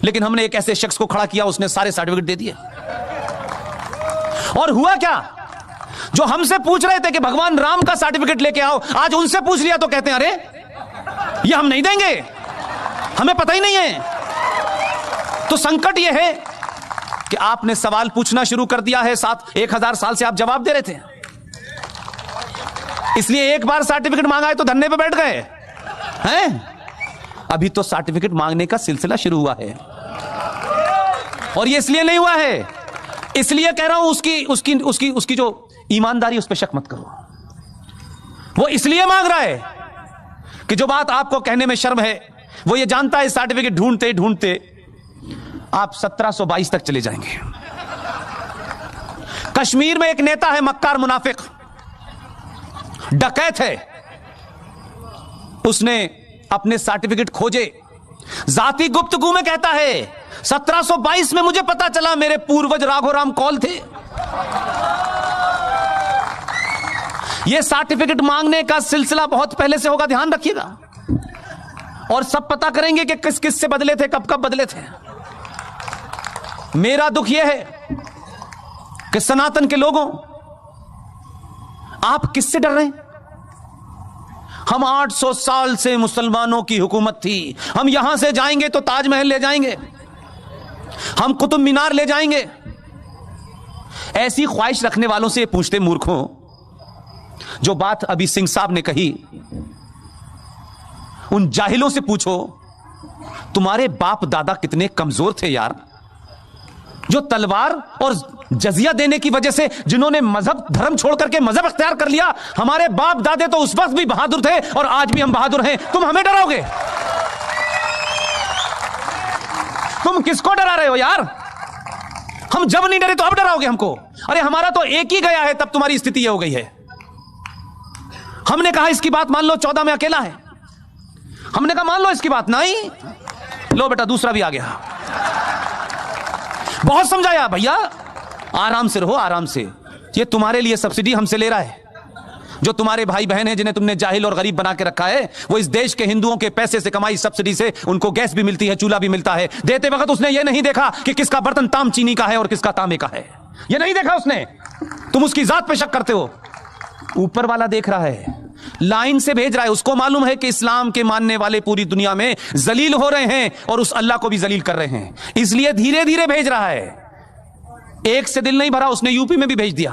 लेकिन हमने एक ऐसे शख्स को खड़ा किया, उसने सारे सर्टिफिकेट दे दिए। और हुआ क्या, जो हमसे पूछ रहे थे कि भगवान राम का सर्टिफिकेट लेके आओ, आज उनसे पूछ लिया तो कहते हैं अरे ये हम नहीं देंगे, हमें पता ही नहीं है। तो संकट यह है कि आपने सवाल पूछना शुरू कर दिया है। 1000 साल से आप जवाब दे रहे थे, इसलिए एक बार सर्टिफिकेट मांगा है तो धरने पे बैठ गए हैं। अभी तो सर्टिफिकेट मांगने का सिलसिला शुरू हुआ है, और ये इसलिए नहीं हुआ है, इसलिए कह रहा हूं उसकी जो ईमानदारी, उस पर शक मत करो। वो इसलिए मांग रहा है कि जो बात आपको कहने में शर्म है, वो ये जानता है सर्टिफिकेट ढूंढते ढूंढते आप 1722 तक चले जाएंगे। कश्मीर में एक नेता है, मक्कार मुनाफिक, डकैत है, उसने अपने सर्टिफिकेट खोजे, जाती गुप्तगू में कहता है 1722 में मुझे पता चला मेरे पूर्वज राघोराम कौल थे। यह सर्टिफिकेट मांगने का सिलसिला बहुत पहले से होगा, ध्यान रखिएगा, और सब पता करेंगे कि किस किस से बदले थे, कब कब बदले थे। मेरा दुख यह है कि सनातन के लोगों, आप किससे डर रहे हैं? हम 800 साल से मुसलमानों की हुकूमत थी, हम यहां से जाएंगे तो ताजमहल ले जाएंगे, हम कुतुब मीनार ले जाएंगे। ऐसी ख्वाहिश रखने वालों से पूछते मूर्खों, जो बात अभी सिंह साहब ने कही, उन जाहिलों से पूछो तुम्हारे बाप दादा कितने कमजोर थे यार, जो तलवार और जजिया देने की वजह से जिन्होंने मजहब धर्म छोड़ करके मजहब अख्तियार कर लिया। हमारे बाप दादे तो उस वक्त भी बहादुर थे और आज भी हम बहादुर हैं, तुम हमें डराओगे? तुम किसको डरा रहे हो यार? हम जब नहीं डरे तो अब डराओगे हमको? अरे हमारा तो एक ही गया है, तब तुम्हारी स्थिति यह हो गई है। हमने कहा इसकी बात मान लो, 14 में अकेला है, हमने कहा मान लो इसकी बात, नहीं लो बेटा दूसरा भी आ गया। बहुत समझाया, भैया आराम से रहो, आराम से, ये तुम्हारे लिए सब्सिडी हमसे ले रहा है। जो तुम्हारे भाई बहन हैं जिन्हें तुमने जाहिल और गरीब बना के रखा है, वो इस देश के हिंदुओं के पैसे से कमाई सब्सिडी से उनको गैस भी मिलती है, चूल्हा भी मिलता है। देते वक्त उसने ये नहीं देखा कि किसका बर्तन ताम चीनी का है और किसका तांबे का है, ये नहीं देखा उसने। तुम उसकी जात पे शक करते हो, ऊपर वाला देख रहा है, लाइन से भेज रहा है। उसको मालूम है कि इस्लाम के मानने वाले पूरी दुनिया में जलील हो रहे हैं और उस अल्लाह को भी जलील कर रहे हैं, इसलिए धीरे धीरे भेज रहा है। एक से दिल नहीं भरा, उसने यूपी में भी भेज दिया।